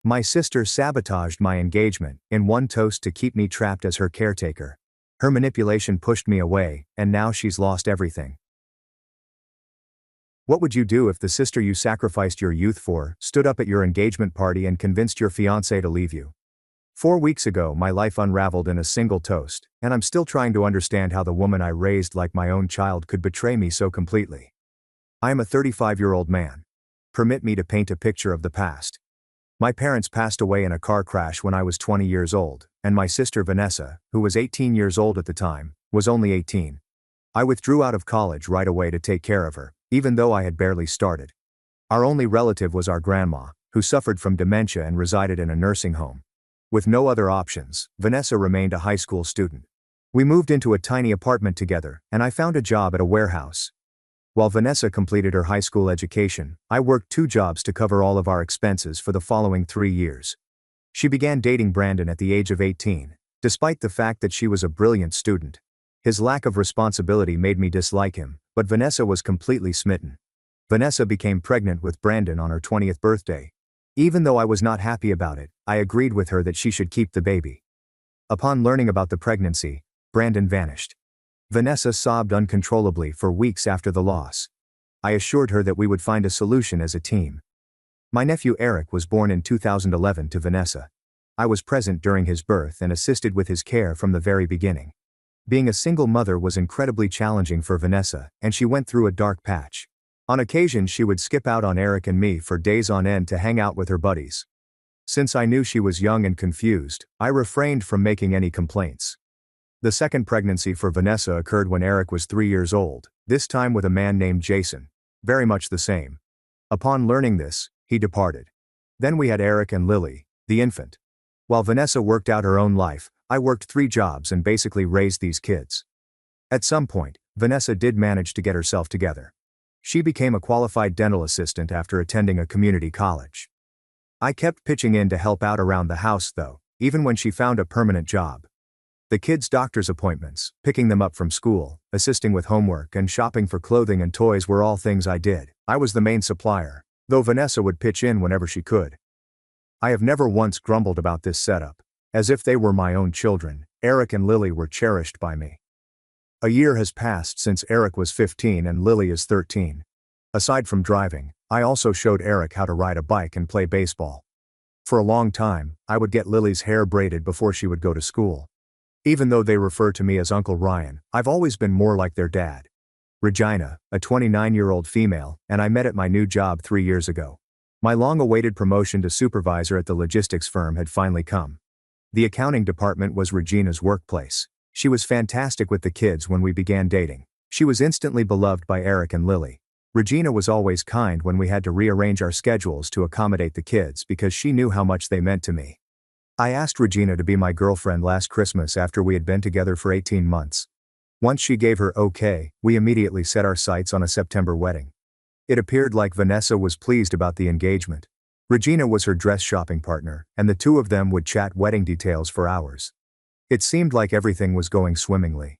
My sister sabotaged my engagement in one toast to keep me trapped as her caretaker. Her manipulation pushed me away, and now she's lost everything. What would you do if the sister you sacrificed your youth for stood up at your engagement party and convinced your fiancé to leave you? 4 weeks ago, my life unraveled in a single toast, and I'm still trying to understand how the woman I raised like my own child could betray me so completely. I am a 35-year-old man. Permit me to paint a picture of the past. My parents passed away in a car crash when I was 20 years old, and my sister Vanessa, who was 18 years old at the time, was only 18. I withdrew out of college right away to take care of her, even though I had barely started. Our only relative was our grandma, who suffered from dementia and resided in a nursing home. With no other options, Vanessa remained a high school student. We moved into a tiny apartment together, and I found a job at a warehouse. While Vanessa completed her high school education, I worked 2 jobs to cover all of our expenses for the following 3 years. She began dating Brandon at the age of 18, despite the fact that she was a brilliant student. His lack of responsibility made me dislike him, but Vanessa was completely smitten. Vanessa became pregnant with Brandon on her 20th birthday. Even though I was not happy about it, I agreed with her that she should keep the baby. Upon learning about the pregnancy, Brandon vanished. Vanessa sobbed uncontrollably for weeks after the loss. I assured her that we would find a solution as a team. My nephew Eric was born in 2011 to Vanessa. I was present during his birth and assisted with his care from the very beginning. Being a single mother was incredibly challenging for Vanessa, and she went through a dark patch. On occasion, she would skip out on Eric and me for days on end to hang out with her buddies. Since I knew she was young and confused, I refrained from making any complaints. The second pregnancy for Vanessa occurred when Eric was 3 years old, this time with a man named Jason. Very much the same. Upon learning this, he departed. Then we had Eric and Lily, the infant. While Vanessa worked out her own life, I worked 3 jobs and basically raised these kids. At some point, Vanessa did manage to get herself together. She became a qualified dental assistant after attending a community college. I kept pitching in to help out around the house though, even when she found a permanent job. The kids' doctor's appointments, picking them up from school, assisting with homework and shopping for clothing and toys were all things I did. I was the main supplier, though Vanessa would pitch in whenever she could. I have never once grumbled about this setup. As if they were my own children, Eric and Lily were cherished by me. A year has passed since Eric was 15 and Lily is 13. Aside from driving, I also showed Eric how to ride a bike and play baseball. For a long time, I would get Lily's hair braided before she would go to school. Even though they refer to me as Uncle Ryan, I've always been more like their dad. Regina, a 29-year-old female, and I met at my new job 3 years ago. My long-awaited promotion to supervisor at the logistics firm had finally come. The accounting department was Regina's workplace. She was fantastic with the kids when we began dating. She was instantly beloved by Eric and Lily. Regina was always kind when we had to rearrange our schedules to accommodate the kids because she knew how much they meant to me. I asked Regina to be my girlfriend last Christmas after we had been together for 18 months. Once she gave her okay, we immediately set our sights on a September wedding. It appeared like Vanessa was pleased about the engagement. Regina was her dress shopping partner, and the two of them would chat wedding details for hours. It seemed like everything was going swimmingly.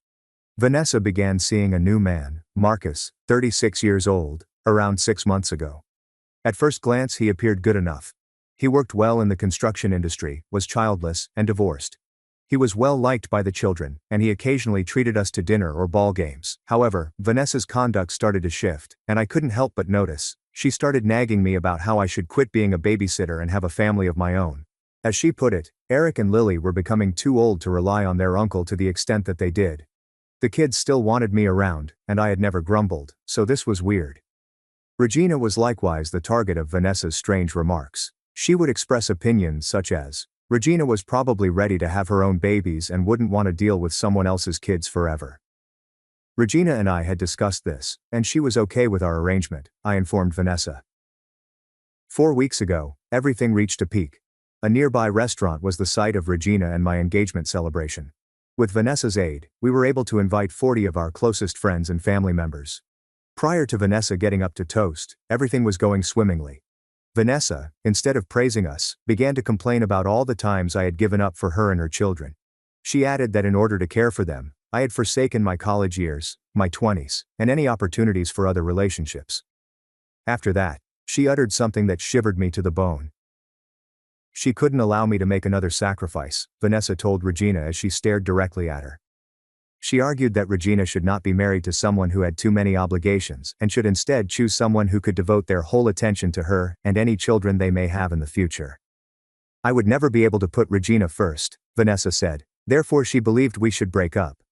Vanessa began seeing a new man, Marcus, 36 years old, around 6 months ago. At first glance he appeared good enough. He worked well in the construction industry, was childless, and divorced. He was well liked by the children, and he occasionally treated us to dinner or ball games. However, Vanessa's conduct started to shift, and I couldn't help but notice. She started nagging me about how I should quit being a babysitter and have a family of my own. As she put it, Eric and Lily were becoming too old to rely on their uncle to the extent that they did. The kids still wanted me around, and I had never grumbled, so this was weird. Regina was likewise the target of Vanessa's strange remarks. She would express opinions such as, Regina was probably ready to have her own babies and wouldn't want to deal with someone else's kids forever. Regina and I had discussed this, and she was okay with our arrangement, I informed Vanessa. 4 weeks ago, everything reached a peak. A nearby restaurant was the site of Regina and my engagement celebration. With Vanessa's aid, we were able to invite 40 of our closest friends and family members. Prior to Vanessa getting up to toast, everything was going swimmingly. Vanessa, instead of praising us, began to complain about all the times I had given up for her and her children. She added that in order to care for them, I had forsaken my college years, my 20s, and any opportunities for other relationships. After that, she uttered something that shivered me to the bone. She couldn't allow me to make another sacrifice, Vanessa told Regina as she stared directly at her. She argued that Regina should not be married to someone who had too many obligations and should instead choose someone who could devote their whole attention to her and any children they may have in the future. I would never be able to put Regina first, Vanessa said, therefore she believed we should break up.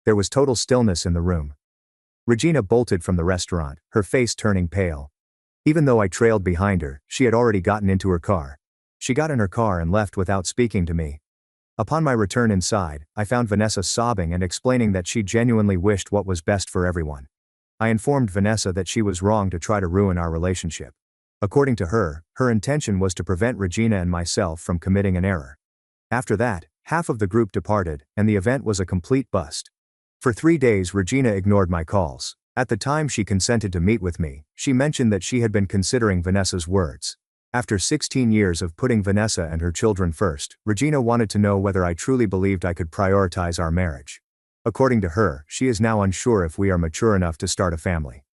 There was total stillness in the room. Regina bolted from the restaurant, her face turning pale. Even though I trailed behind her, she had already gotten into her car. She got in her car and left without speaking to me. Upon my return inside, I found Vanessa sobbing and explaining that she genuinely wished what was best for everyone. I informed Vanessa that she was wrong to try to ruin our relationship. According to her, her intention was to prevent Regina and myself from committing an error. After that, half of the group departed, and the event was a complete bust. For 3 days Regina ignored my calls. At the time she consented to meet with me, she mentioned that she had been considering Vanessa's words. After 16 years of putting Vanessa and her children first, Regina wanted to know whether I truly believed I could prioritize our marriage. According to her, she is now unsure if we are mature enough to start a family.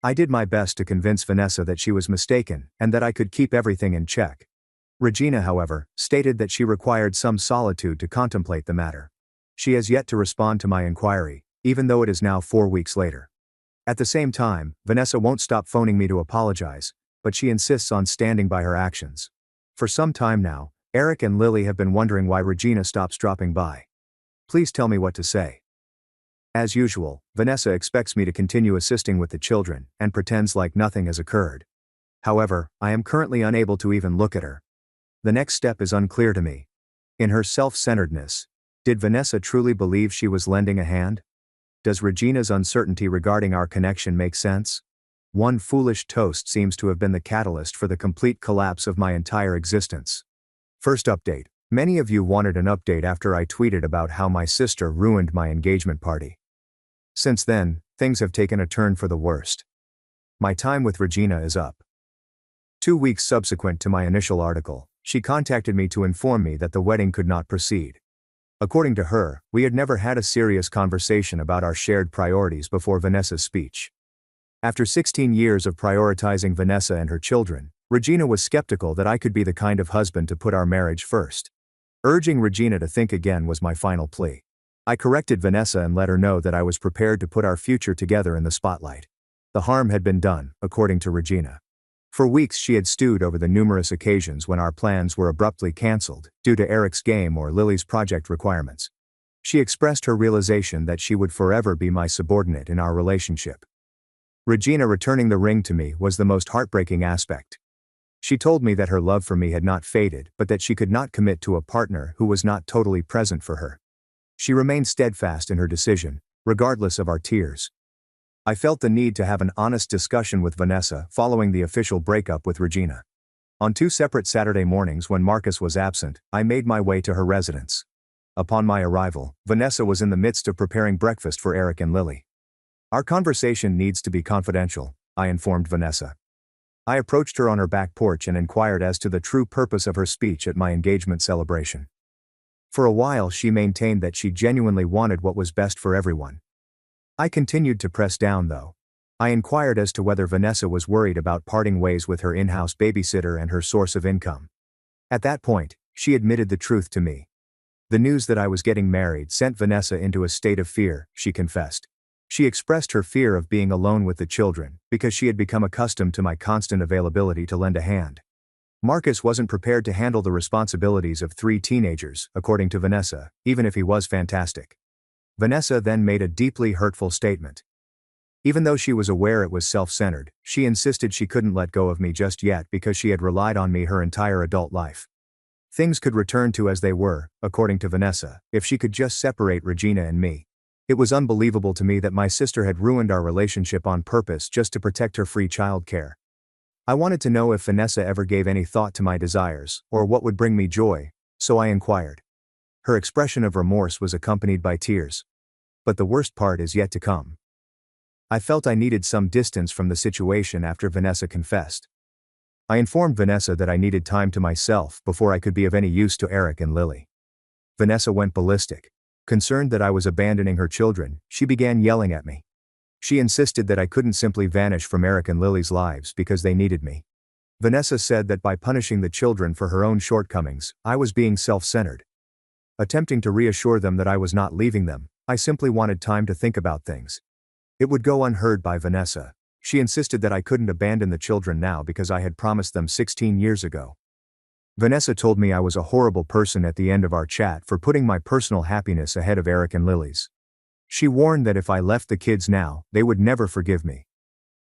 I did my best to convince Vanessa that she was mistaken, and that I could keep everything in check. Regina, however, stated that she required some solitude to contemplate the matter. She has yet to respond to my inquiry, even though it is now 4 weeks later. At the same time, Vanessa won't stop phoning me to apologize, but she insists on standing by her actions. For some time now, Eric and Lily have been wondering why Regina stops dropping by. Please tell me what to say. As usual, Vanessa expects me to continue assisting with the children, and pretends like nothing has occurred. However, I am currently unable to even look at her. The next step is unclear to me. In her self-centeredness, did Vanessa truly believe she was lending a hand? Does Regina's uncertainty regarding our connection make sense? One foolish toast seems to have been the catalyst for the complete collapse of my entire existence. First update. Many of you wanted an update after I tweeted about how my sister ruined my engagement party. Since then, things have taken a turn for the worst. My time with Regina is up. 2 weeks subsequent to my initial article, she contacted me to inform me that the wedding could not proceed. According to her, we had never had a serious conversation about our shared priorities before Vanessa's speech. After 16 years of prioritizing Vanessa and her children, Regina was skeptical that I could be the kind of husband to put our marriage first. Urging Regina to think again was my final plea. I corrected Vanessa and let her know that I was prepared to put our future together in the spotlight. The harm had been done, according to Regina. For weeks she had stewed over the numerous occasions when our plans were abruptly cancelled, due to Eric's game or Lily's project requirements. She expressed her realization that she would forever be my subordinate in our relationship. Regina returning the ring to me was the most heartbreaking aspect. She told me that her love for me had not faded, but that she could not commit to a partner who was not totally present for her. She remained steadfast in her decision, regardless of our tears. I felt the need to have an honest discussion with Vanessa following the official breakup with Regina. On 2 separate Saturday mornings when Marcus was absent, I made my way to her residence. Upon my arrival, Vanessa was in the midst of preparing breakfast for Eric and Lily. Our conversation needs to be confidential, I informed Vanessa. I approached her on her back porch and inquired as to the true purpose of her speech at my engagement celebration. For a while she maintained that she genuinely wanted what was best for everyone. I continued to press down though. I inquired as to whether Vanessa was worried about parting ways with her in-house babysitter and her source of income. At that point, she admitted the truth to me. The news that I was getting married sent Vanessa into a state of fear, she confessed. She expressed her fear of being alone with the children, because she had become accustomed to my constant availability to lend a hand. Marcus wasn't prepared to handle the responsibilities of 3 teenagers, according to Vanessa, even if he was fantastic. Vanessa then made a deeply hurtful statement. Even though she was aware it was self-centered, she insisted she couldn't let go of me just yet because she had relied on me her entire adult life. Things could return to as they were, according to Vanessa, if she could just separate Regina and me. It was unbelievable to me that my sister had ruined our relationship on purpose just to protect her free childcare. I wanted to know if Vanessa ever gave any thought to my desires, or what would bring me joy, so I inquired. Her expression of remorse was accompanied by tears. But the worst part is yet to come. I felt I needed some distance from the situation after Vanessa confessed. I informed Vanessa that I needed time to myself before I could be of any use to Eric and Lily. Vanessa went ballistic. Concerned that I was abandoning her children, she began yelling at me. She insisted that I couldn't simply vanish from Eric and Lily's lives because they needed me. Vanessa said that by punishing the children for her own shortcomings, I was being self-centered. Attempting to reassure them that I was not leaving them, I simply wanted time to think about things. It would go unheard by Vanessa. She insisted that I couldn't abandon the children now because I had promised them 16 years ago. Vanessa told me I was a horrible person at the end of our chat for putting my personal happiness ahead of Eric and Lily's. She warned that if I left the kids now, they would never forgive me.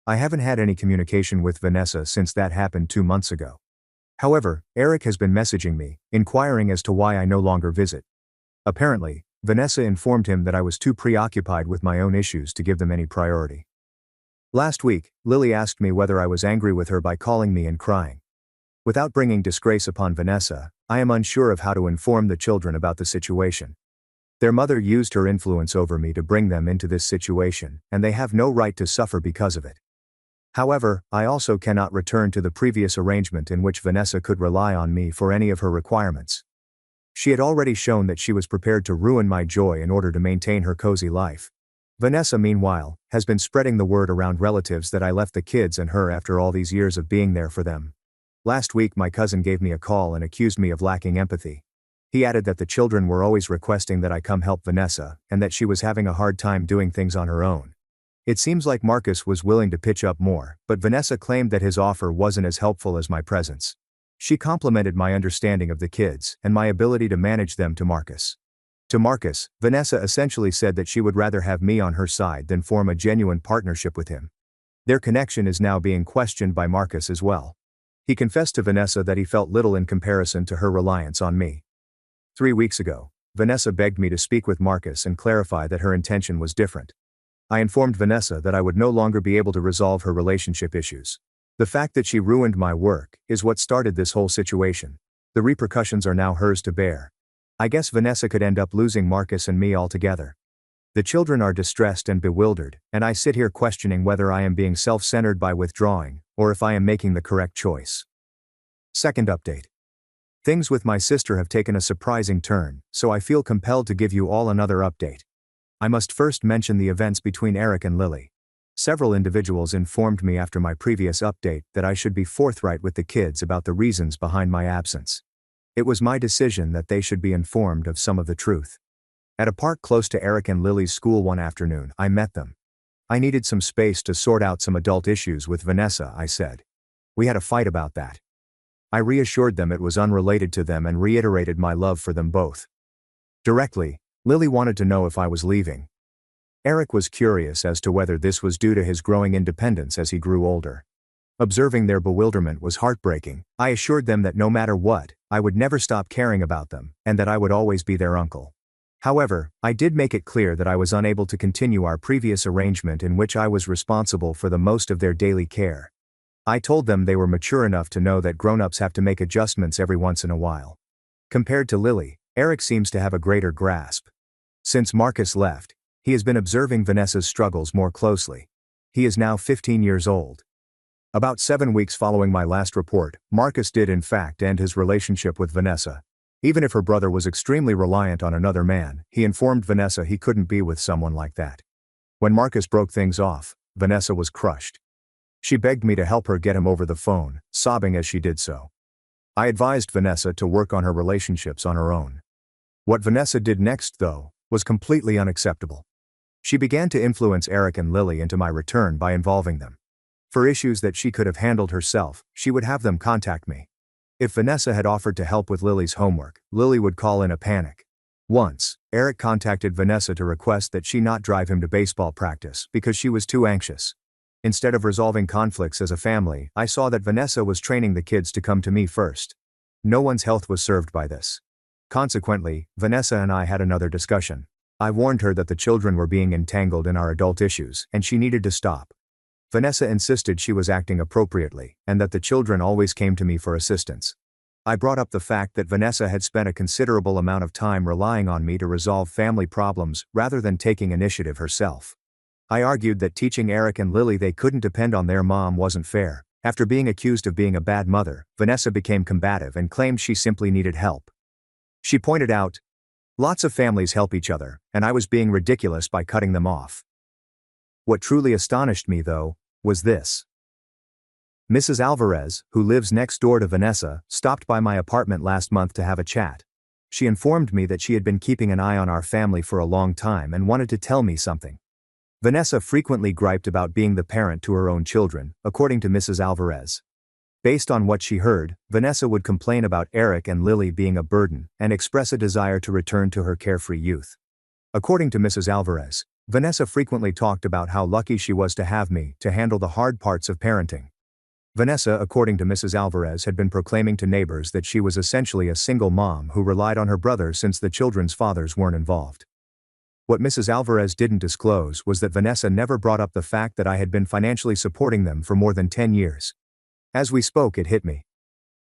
I haven't had any communication with Vanessa since that happened 2 months ago. However, Eric has been messaging me, inquiring as to why I no longer visit. Apparently, Vanessa informed him that I was too preoccupied with my own issues to give them any priority. Last week, Lily asked me whether I was angry with her by calling me and crying. Without bringing disgrace upon Vanessa, I am unsure of how to inform the children about the situation. Their mother used her influence over me to bring them into this situation, and they have no right to suffer because of it. However, I also cannot return to the previous arrangement in which Vanessa could rely on me for any of her requirements. She had already shown that she was prepared to ruin my joy in order to maintain her cozy life. Vanessa, meanwhile, has been spreading the word around relatives that I left the kids and her after all these years of being there for them. Last week my cousin gave me a call and accused me of lacking empathy. He added that the children were always requesting that I come help Vanessa, and that she was having a hard time doing things on her own. It seems like Marcus was willing to pitch up more, but Vanessa claimed that his offer wasn't as helpful as my presence. She complimented my understanding of the kids and my ability to manage them to Marcus. To Marcus, Vanessa essentially said that she would rather have me on her side than form a genuine partnership with him. Their connection is now being questioned by Marcus as well. He confessed to Vanessa that he felt little in comparison to her reliance on me. 3 weeks ago, Vanessa begged me to speak with Marcus and clarify that her intention was different. I informed Vanessa that I would no longer be able to resolve her relationship issues. The fact that she ruined my work is what started this whole situation. The repercussions are now hers to bear. I guess Vanessa could end up losing Marcus and me altogether. The children are distressed and bewildered, and I sit here questioning whether I am being self-centered by withdrawing, or if I am making the correct choice. Second update. Things with my sister have taken a surprising turn, so I feel compelled to give you all another update. I must first mention the events between Eric and Lily. Several individuals informed me after my previous update that I should be forthright with the kids about the reasons behind my absence. It was my decision that they should be informed of some of the truth. At a park close to Eric and Lily's school one afternoon, I met them. I needed some space to sort out some adult issues with Vanessa, I said. We had a fight about that. I reassured them it was unrelated to them and reiterated my love for them both. Directly, Lily wanted to know if I was leaving. Eric was curious as to whether this was due to his growing independence as he grew older. Observing their bewilderment was heartbreaking. I assured them that no matter what, I would never stop caring about them, and that I would always be their uncle. However, I did make it clear that I was unable to continue our previous arrangement in which I was responsible for the most of their daily care. I told them they were mature enough to know that grown-ups have to make adjustments every once in a while. Compared to Lily, Eric seems to have a greater grasp. Since Marcus left, he has been observing Vanessa's struggles more closely. He is now 15 years old. About 7 weeks following my last report, Marcus did in fact end his relationship with Vanessa. Even if her brother was extremely reliant on another man, he informed Vanessa he couldn't be with someone like that. When Marcus broke things off, Vanessa was crushed. She begged me to help her get him over the phone, sobbing as she did so. I advised Vanessa to work on her relationships on her own. What Vanessa did next, though, was completely unacceptable. She began to influence Eric and Lily into my return by involving them. For issues that she could have handled herself, she would have them contact me. If Vanessa had offered to help with Lily's homework, Lily would call in a panic. Once, Eric contacted Vanessa to request that she not drive him to baseball practice because she was too anxious. Instead of resolving conflicts as a family, I saw that Vanessa was training the kids to come to me first. No one's health was served by this. Consequently, Vanessa and I had another discussion. I warned her that the children were being entangled in our adult issues, and she needed to stop. Vanessa insisted she was acting appropriately, and that the children always came to me for assistance. I brought up the fact that Vanessa had spent a considerable amount of time relying on me to resolve family problems rather than taking initiative herself. I argued that teaching Eric and Lily they couldn't depend on their mom wasn't fair. After being accused of being a bad mother, Vanessa became combative and claimed she simply needed help. She pointed out, lots of families help each other, and I was being ridiculous by cutting them off. What truly astonished me, though, was this. Mrs. Alvarez, who lives next door to Vanessa, stopped by my apartment last month to have a chat. She informed me that she had been keeping an eye on our family for a long time and wanted to tell me something. Vanessa frequently griped about being the parent to her own children, according to Mrs. Alvarez. Based on what she heard, Vanessa would complain about Eric and Lily being a burden and express a desire to return to her carefree youth. According to Mrs. Alvarez, Vanessa frequently talked about how lucky she was to have me to handle the hard parts of parenting. Vanessa, according to Mrs. Alvarez, had been proclaiming to neighbors that she was essentially a single mom who relied on her brother since the children's fathers weren't involved. What Mrs. Alvarez didn't disclose was that Vanessa never brought up the fact that I had been financially supporting them for more than 10 years. As we spoke, it hit me.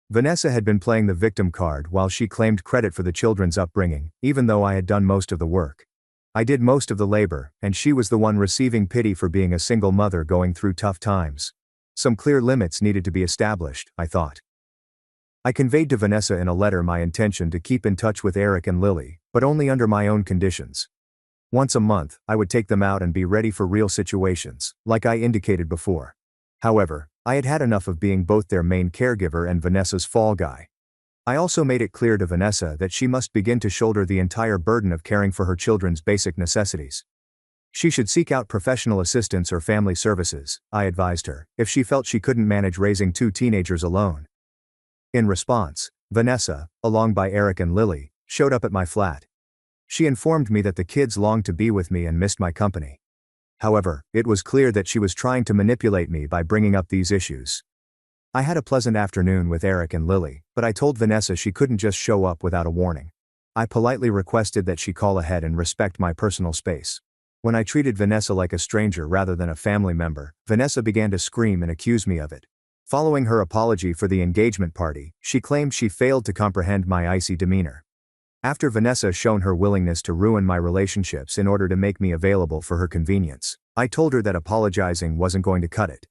Vanessa had been playing the victim card while she claimed credit for the children's upbringing, even though I had done most of the work. I did most of the labor, and she was the one receiving pity for being a single mother going through tough times. Some clear limits needed to be established, I thought. I conveyed to Vanessa in a letter my intention to keep in touch with Eric and Lily, but only under my own conditions. Once a month, I would take them out and be ready for real situations, like I indicated before. However, I had had enough of being both their main caregiver and Vanessa's fall guy. I also made it clear to Vanessa that she must begin to shoulder the entire burden of caring for her children's basic necessities. She should seek out professional assistance or family services, I advised her, if she felt she couldn't manage raising 2 teenagers alone. In response, Vanessa, along by Eric and Lily, showed up at my flat. She informed me that the kids longed to be with me and missed my company. However, it was clear that she was trying to manipulate me by bringing up these issues. I had a pleasant afternoon with Eric and Lily, but I told Vanessa she couldn't just show up without a warning. I politely requested that she call ahead and respect my personal space. When I treated Vanessa like a stranger rather than a family member, Vanessa began to scream and accuse me of it. Following her apology for the engagement party, she claimed she failed to comprehend my icy demeanor. After Vanessa shown her willingness to ruin my relationships in order to make me available for her convenience, I told her that apologizing wasn't going to cut it.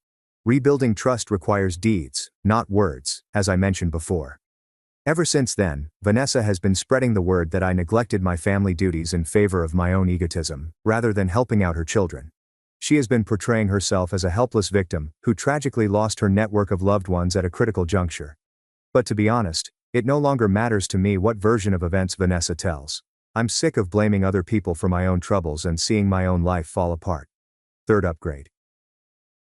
Rebuilding trust requires deeds, not words, as I mentioned before. Ever since then, Vanessa has been spreading the word that I neglected my family duties in favor of my own egotism, rather than helping out her children. She has been portraying herself as a helpless victim who tragically lost her network of loved ones at a critical juncture. But to be honest, it no longer matters to me what version of events Vanessa tells. I'm sick of blaming other people for my own troubles and seeing my own life fall apart. Third upgrade.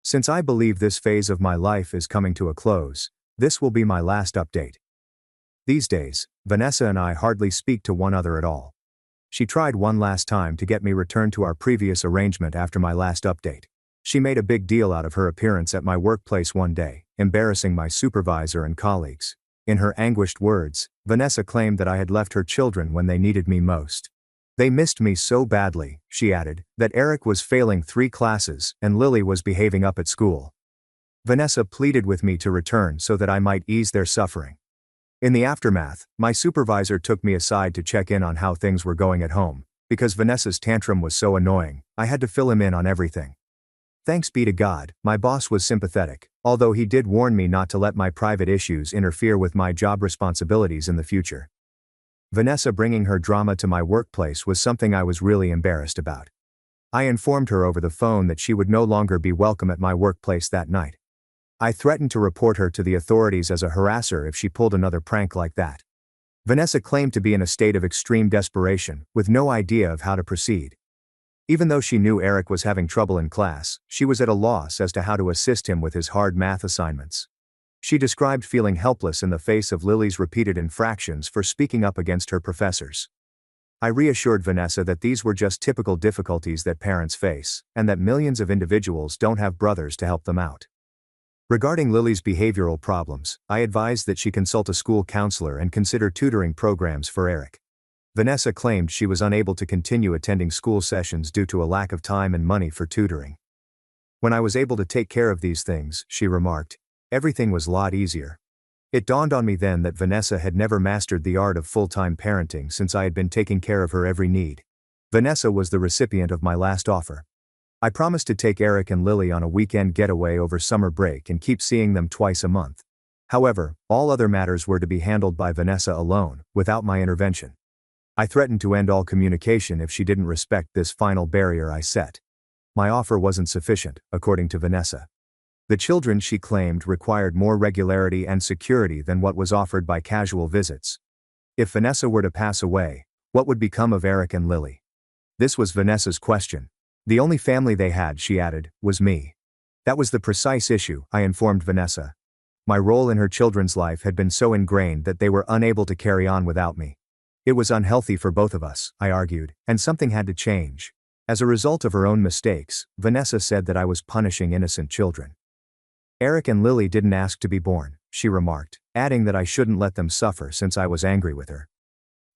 Since I believe this phase of my life is coming to a close, this will be my last update. These days, Vanessa and I hardly speak to one another at all. She tried one last time to get me returned to our previous arrangement after my last update. She made a big deal out of her appearance at my workplace one day, embarrassing my supervisor and colleagues. In her anguished words, Vanessa claimed that I had left her children when they needed me most. They missed me so badly, she added, that Eric was failing 3 classes and Lily was behaving up at school. Vanessa pleaded with me to return so that I might ease their suffering. In the aftermath, my supervisor took me aside to check in on how things were going at home. Because Vanessa's tantrum was so annoying, I had to fill him in on everything. Thanks be to God, my boss was sympathetic, although he did warn me not to let my private issues interfere with my job responsibilities in the future. Vanessa bringing her drama to my workplace was something I was really embarrassed about. I informed her over the phone that she would no longer be welcome at my workplace that night. I threatened to report her to the authorities as a harasser if she pulled another prank like that. Vanessa claimed to be in a state of extreme desperation, with no idea of how to proceed. Even though she knew Eric was having trouble in class, she was at a loss as to how to assist him with his hard math assignments. She described feeling helpless in the face of Lily's repeated infractions for speaking up against her professors. I reassured Vanessa that these were just typical difficulties that parents face, and that millions of individuals don't have brothers to help them out. Regarding Lily's behavioral problems, I advised that she consult a school counselor and consider tutoring programs for Eric. Vanessa claimed she was unable to continue attending school sessions due to a lack of time and money for tutoring. When I was able to take care of these things, she remarked, everything was a lot easier. It dawned on me then that Vanessa had never mastered the art of full-time parenting since I had been taking care of her every need. Vanessa was the recipient of my last offer. I promised to take Eric and Lily on a weekend getaway over summer break and keep seeing them twice a month. However, all other matters were to be handled by Vanessa alone, without my intervention. I threatened to end all communication if she didn't respect this final barrier I set. My offer wasn't sufficient, according to Vanessa. The children, she claimed, required more regularity and security than what was offered by casual visits. If Vanessa were to pass away, what would become of Eric and Lily? This was Vanessa's question. The only family they had, she added, was me. That was the precise issue, I informed Vanessa. My role in her children's life had been so ingrained that they were unable to carry on without me. It was unhealthy for both of us, I argued, and something had to change. As a result of her own mistakes, Vanessa said that I was punishing innocent children. Eric and Lily didn't ask to be born, she remarked, adding that I shouldn't let them suffer since I was angry with her.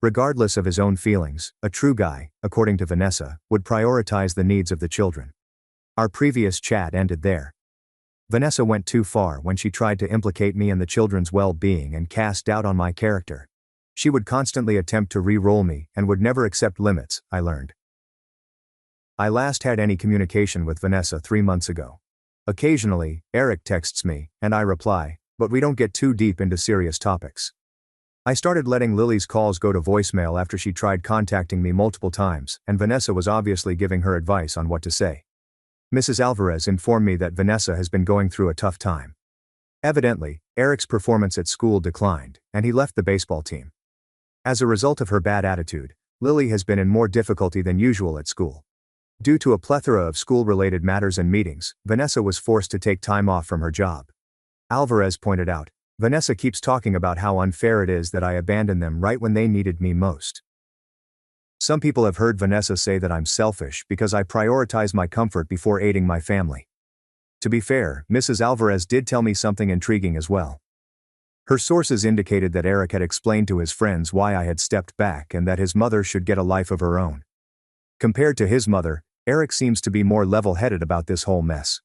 Regardless of his own feelings, a true guy, according to Vanessa, would prioritize the needs of the children. Our previous chat ended there. Vanessa went too far when she tried to implicate me in the children's well-being and cast doubt on my character. She would constantly attempt to re-roll me and would never accept limits, I learned. I last had any communication with Vanessa 3 months ago. Occasionally, Eric texts me, and I reply, but we don't get too deep into serious topics. I started letting Lily's calls go to voicemail after she tried contacting me multiple times, and Vanessa was obviously giving her advice on what to say. Mrs. Alvarez informed me that Vanessa has been going through a tough time. Evidently, Eric's performance at school declined, and he left the baseball team. As a result of her bad attitude, Lily has been in more difficulty than usual at school. Due to a plethora of school-related matters and meetings, Vanessa was forced to take time off from her job. Alvarez pointed out, Vanessa keeps talking about how unfair it is that I abandoned them right when they needed me most. Some people have heard Vanessa say that I'm selfish because I prioritize my comfort before aiding my family. To be fair, Mrs. Alvarez did tell me something intriguing as well. Her sources indicated that Eric had explained to his friends why I had stepped back and that his mother should get a life of her own. Compared to his mother, Eric seems to be more level-headed about this whole mess.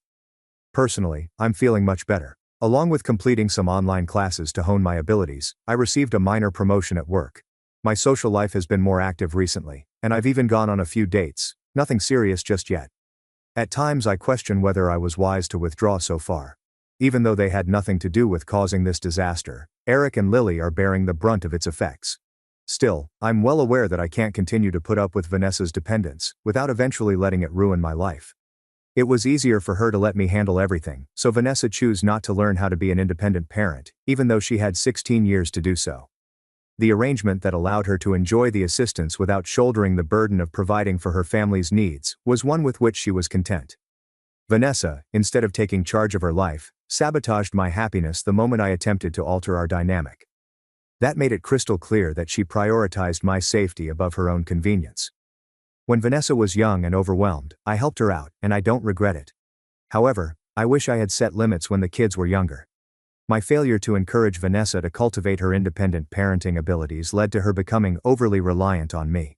Personally, I'm feeling much better. Along with completing some online classes to hone my abilities, I received a minor promotion at work. My social life has been more active recently, and I've even gone on a few dates, nothing serious just yet. At times I question whether I was wise to withdraw so far. Even though they had nothing to do with causing this disaster, Eric and Lily are bearing the brunt of its effects. Still, I'm well aware that I can't continue to put up with Vanessa's dependence, without eventually letting it ruin my life. It was easier for her to let me handle everything, so Vanessa chose not to learn how to be an independent parent, even though she had 16 years to do so. The arrangement that allowed her to enjoy the assistance without shouldering the burden of providing for her family's needs was one with which she was content. Vanessa, instead of taking charge of her life, sabotaged my happiness the moment I attempted to alter our dynamic. That made it crystal clear that she prioritized my safety above her own convenience. When Vanessa was young and overwhelmed, I helped her out, and I don't regret it. However, I wish I had set limits when the kids were younger. My failure to encourage Vanessa to cultivate her independent parenting abilities led to her becoming overly reliant on me.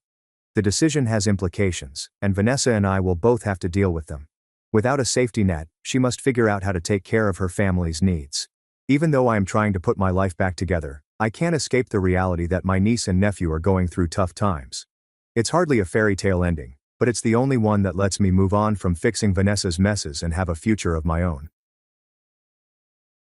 The decision has implications, and Vanessa and I will both have to deal with them. Without a safety net, she must figure out how to take care of her family's needs. Even though I am trying to put my life back together, I can't escape the reality that my niece and nephew are going through tough times. It's hardly a fairy tale ending, but it's the only one that lets me move on from fixing Vanessa's messes and have a future of my own.